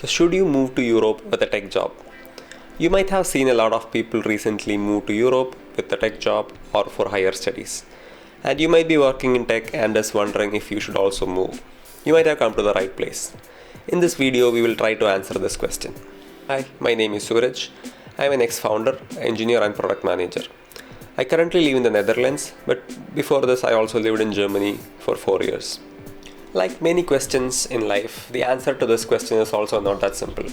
So should you move to Europe with a tech job? You might have seen a lot of people recently move to Europe with a tech job or for higher studies. And you might be working in tech and just wondering if you should also move. You might have come to the right place. In this video, we will try to answer this question. Hi, my name is Sooraj. I am an ex-founder, engineer and product manager. I currently live in the Netherlands, but before this I also lived in Germany for 4 years. Like many questions in life, the answer to this question is also not that simple.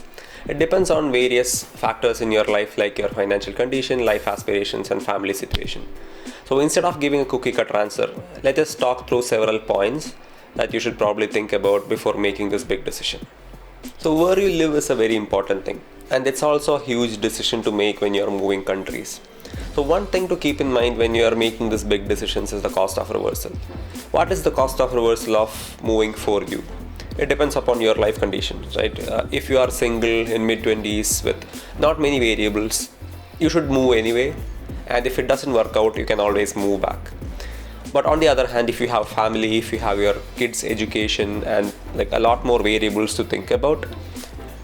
It depends on various factors in your life like your financial condition, life aspirations and family situation. So instead of giving a cookie cutter answer, let us talk through several points that you should probably think about before making this big decision. So where you live is a very important thing, and it's also a huge decision to make when you're moving countries. So one thing to keep in mind when you are making these big decisions is the cost of reversal. What is the cost of reversal of moving for you? It depends upon your life conditions, right? If you are single in mid-20s with not many variables, you should move anyway. And if it doesn't work out, you can always move back. But on the other hand, if you have family, if you have your kids' education and like a lot more variables to think about,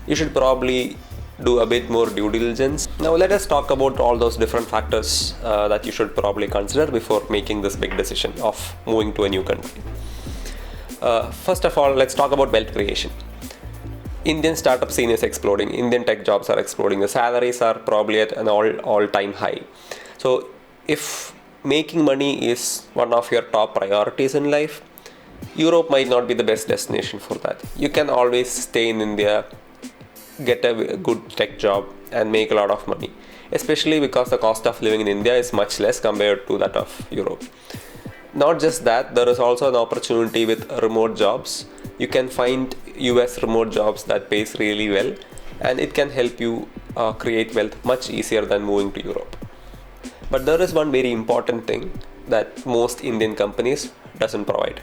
you should probably do a bit more due diligence. Now let us talk about all those different factors that you should probably consider before making this big decision of moving to a new country. First of all, let's talk about wealth creation. Indian startup scene is exploding. Indian tech jobs are exploding. The salaries are probably at an all-time high. So if making money is one of your top priorities in life, Europe might not be the best destination for that. You can always stay in India, get a good tech job and make a lot of money, especially because the cost of living in India is much less compared to that of Europe. Not just that, there is also an opportunity with remote jobs. You can find US remote jobs that pays really well, and it can help you create wealth much easier than moving to Europe. But there is one very important thing that most Indian companies doesn't provide: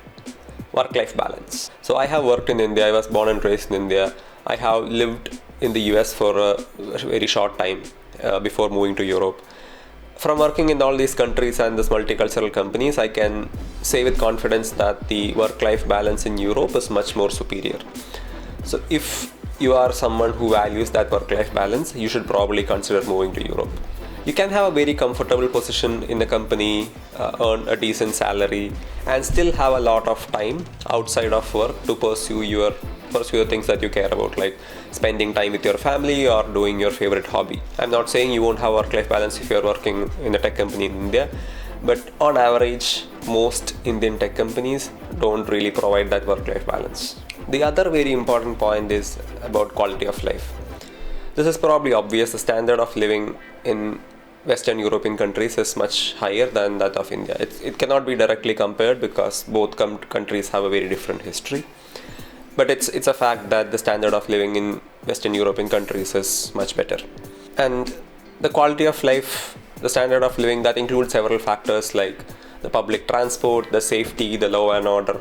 work-life balance. So I have worked in India. I was born and raised in India. I have lived in the US for a very short time before moving to Europe. From working in all these countries and these multicultural companies, I can say with confidence that the work-life balance in Europe is much more superior. So if you are someone who values that work-life balance, you should probably consider moving to Europe. You can have a very comfortable position in a company, earn a decent salary, and still have a lot of time outside of work to pursue the things that you care about, like spending time with your family or doing your favorite hobby. I'm not saying you won't have work-life balance if you're working in a tech company in India, but on average, most Indian tech companies don't really provide that work-life balance. The other very important point is about quality of life. This is probably obvious. The standard of living in Western European countries is much higher than that of India. It cannot be directly compared because both countries have a very different history. But it's a fact that the standard of living in Western European countries is much better. And the quality of life, the standard of living, that includes several factors like the public transport, the safety, the law and order,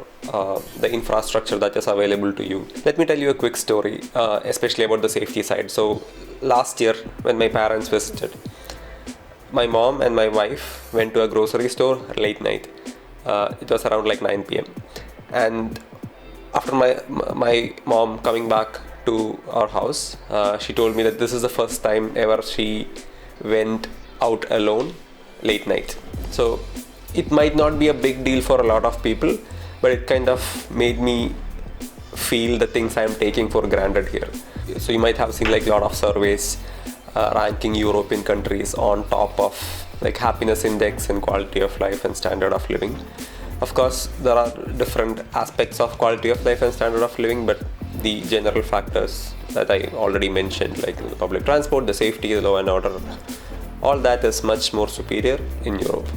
the infrastructure that is available to you. Let me tell you a quick story, especially about the safety side. So last year when my parents visited, my mom and my wife went to a grocery store late night. It was around like 9 p.m. And after my mom coming back to our house, she told me that this is the first time ever she went out alone late night. So it might not be a big deal for a lot of people, but it kind of made me feel the things I'm taking for granted here. So you might have seen like a lot of surveys ranking European countries on top of like happiness index and quality of life and standard of living. Of course, there are different aspects of quality of life and standard of living, but the general factors that I already mentioned, like the public transport, the safety, the law and order, all that is much more superior in Europe.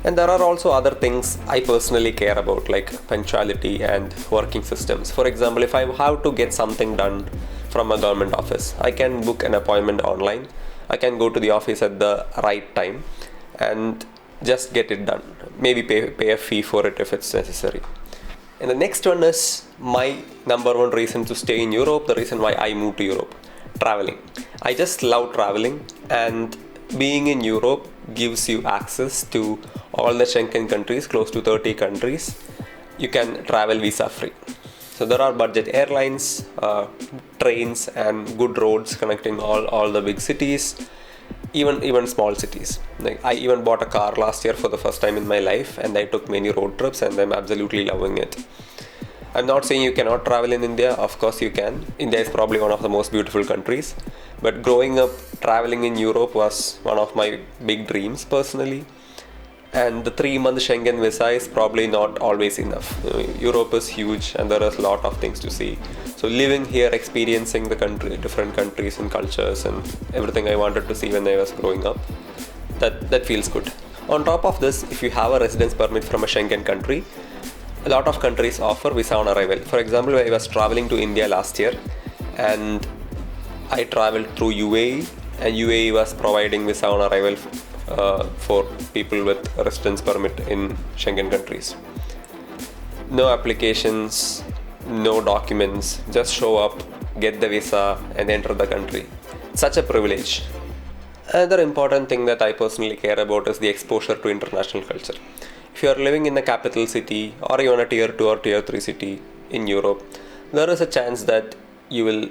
And there are also other things I personally care about, like punctuality and working systems. For example, if I have to get something done from a government office, I can book an appointment online. I can go to the office at the right time and just get it done. Maybe pay a fee for it if it's necessary. And the next one is my number one reason to stay in Europe, the reason why I moved to Europe: traveling. I just love traveling, and being in Europe gives you access to all the Schengen countries, close to 30 countries. You can travel visa free. So there are budget airlines, trains, and good roads connecting all the big cities, even small cities. Like I even bought a car last year for the first time in my life, and I took many road trips, and I'm absolutely loving it. I'm not saying you cannot travel in India. Of course you can. India is probably one of the most beautiful countries. But growing up, traveling in Europe was one of my big dreams personally. And the 3-month Schengen visa is probably not always enough. Europe is huge and there is a lot of things to see. So living here, experiencing the country, different countries and cultures and everything I wanted to see when I was growing up, that feels good. On top of this, if you have a residence permit from a Schengen country, a lot of countries offer visa on arrival. For example, I was traveling to India last year and I traveled through UAE, and UAE was providing visa on arrival for people with a residence permit in Schengen countries. No applications, no documents, just show up, get the visa and enter the country. Such a privilege. Another important thing that I personally care about is the exposure to international culture. If you are living in a capital city or even a tier 2 or tier 3 city in Europe, there is a chance that you will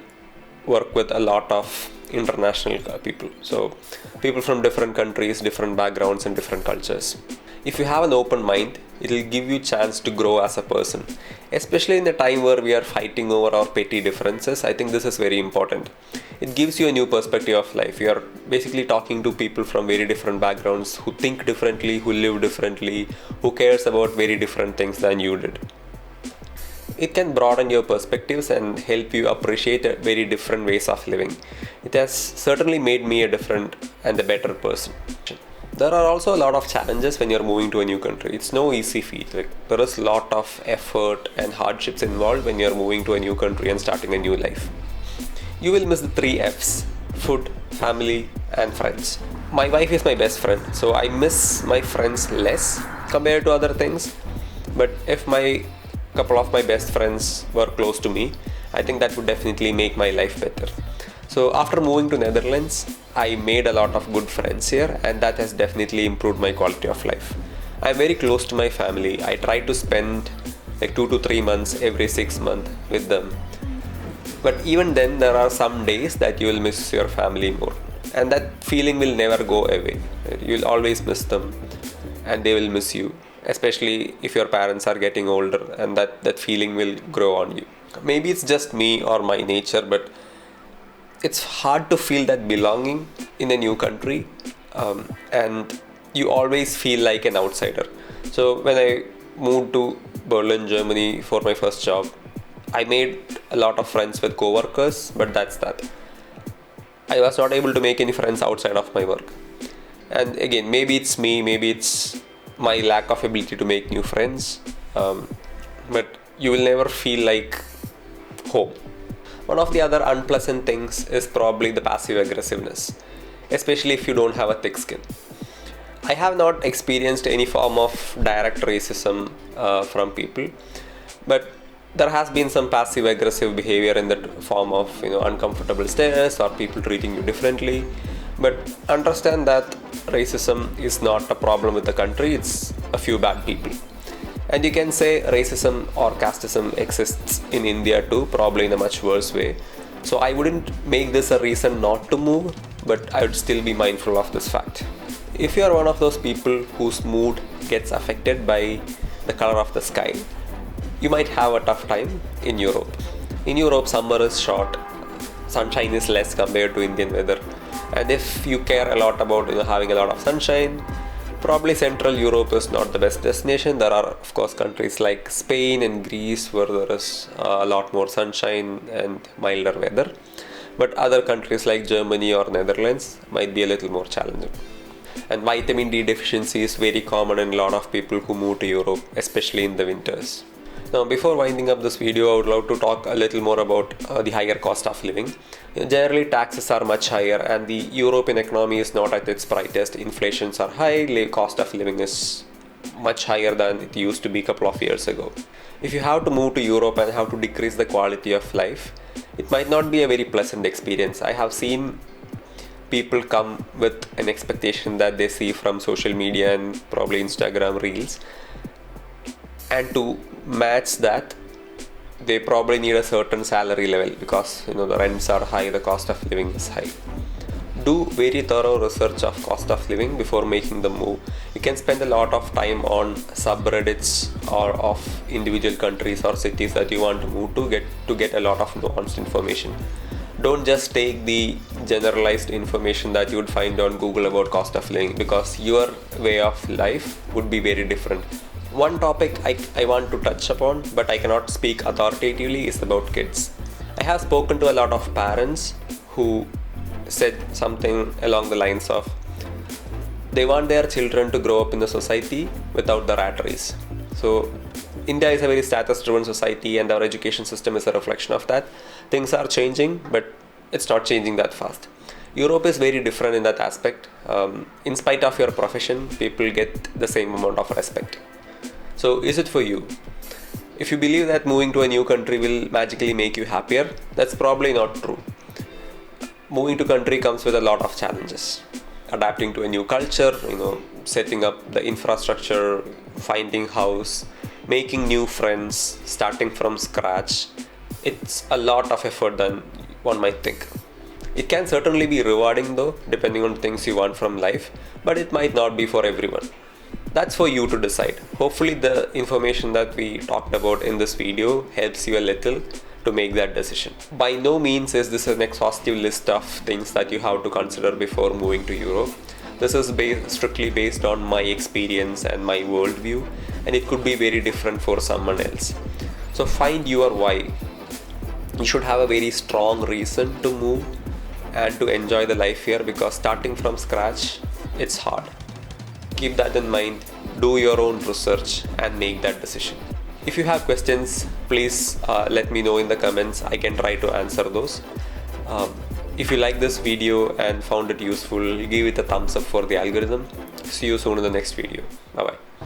work with a lot of international people. So people from different countries, different backgrounds and different cultures. If you have an open mind, it will give you a chance to grow as a person. Especially in the time where we are fighting over our petty differences, I think this is very important. It gives you a new perspective of life. You are basically talking to people from very different backgrounds, who think differently, who live differently, who cares about very different things than you did. It can broaden your perspectives and help you appreciate very different ways of living. It has certainly made me a different and a better person. There are also a lot of challenges when you're moving to a new country. It's no easy feat. Like, there is a lot of effort and hardships involved when you're moving to a new country and starting a new life. You will miss the 3 F's: food, family, and friends. My wife is my best friend, so I miss my friends less compared to other things. But if my couple of my best friends were close to me, I think that would definitely make my life better. So after moving to Netherlands, I made a lot of good friends here, and that has definitely improved my quality of life. I'm very close to my family. I try to spend like 2 to 3 months every 6 months with them. But even then, there are some days that you will miss your family more, and that feeling will never go away. You'll always miss them and they will miss you, especially if your parents are getting older, and that feeling will grow on you. Maybe it's just me or my nature, but it's hard to feel that belonging in a new country, and you always feel like an outsider. So when I moved to Berlin, Germany for my first job, I made a lot of friends with co-workers, but that's that. I was not able to make any friends outside of my work. And again, maybe it's me, maybe it's my lack of ability to make new friends, but you will never feel like home. One of the other unpleasant things is probably the passive aggressiveness, especially if you don't have a thick skin. I have not experienced any form of direct racism from people, but there has been some passive aggressive behavior in the form of uncomfortable stares or people treating you differently. But understand that racism is not a problem with the country, it's a few bad people. And you can say racism or casteism exists in India too, probably in a much worse way. So I wouldn't make this a reason not to move, but I would still be mindful of this fact. If you are one of those people whose mood gets affected by the color of the sky, you might have a tough time in Europe. In Europe, summer is short, sunshine is less compared to Indian weather. And if you care a lot about having a lot of sunshine, probably Central Europe is not the best destination. There are, of course, countries like Spain and Greece where there is a lot more sunshine and milder weather. But other countries like Germany or Netherlands might be a little more challenging. And vitamin D deficiency is very common in a lot of people who move to Europe, especially in the winters. Now, before winding up this video, I would love to talk a little more about the higher cost of living. Generally, taxes are much higher and the European economy is not at its brightest. Inflations are high, cost of living is much higher than it used to be a couple of years ago. If you have to move to Europe and have to decrease the quality of life, it might not be a very pleasant experience. I have seen people come with an expectation that they see from social media and probably Instagram reels, and to match that, they probably need a certain salary level because the rents are high, the cost of living is high. Do very thorough research of cost of living before making the move. You can spend a lot of time on subreddits or of individual countries or cities that you want to move to get a lot of nuanced information. Don't just take the generalized information that you would find on Google about cost of living, because your way of life would be very different. One topic I want to touch upon, but I cannot speak authoritatively, is about kids. I have spoken to a lot of parents who said something along the lines of they want their children to grow up in the society without the rat race. So India is a very status driven society and our education system is a reflection of that. Things are changing, but it's not changing that fast. Europe is very different in that aspect. In spite of your profession, people get the same amount of respect. So is it for you? If you believe that moving to a new country will magically make you happier, that's probably not true. Moving to country comes with a lot of challenges. Adapting to a new culture, setting up the infrastructure, finding house, making new friends, starting from scratch. It's a lot of effort than one might think. It can certainly be rewarding though, depending on things you want from life, but it might not be for everyone. That's for you to decide. Hopefully the information that we talked about in this video helps you a little to make that decision. By no means is this an exhaustive list of things that you have to consider before moving to Europe. This is strictly based on my experience and my worldview, and it could be very different for someone else. So find your why. You should have a very strong reason to move and to enjoy the life here, because starting from scratch, it's hard. Keep that in mind, do your own research and make that decision. If you have questions, please let me know in the comments. I can try to answer those. If you like this video and found it useful, give it a thumbs up for the algorithm. See you soon in the next video. Bye bye.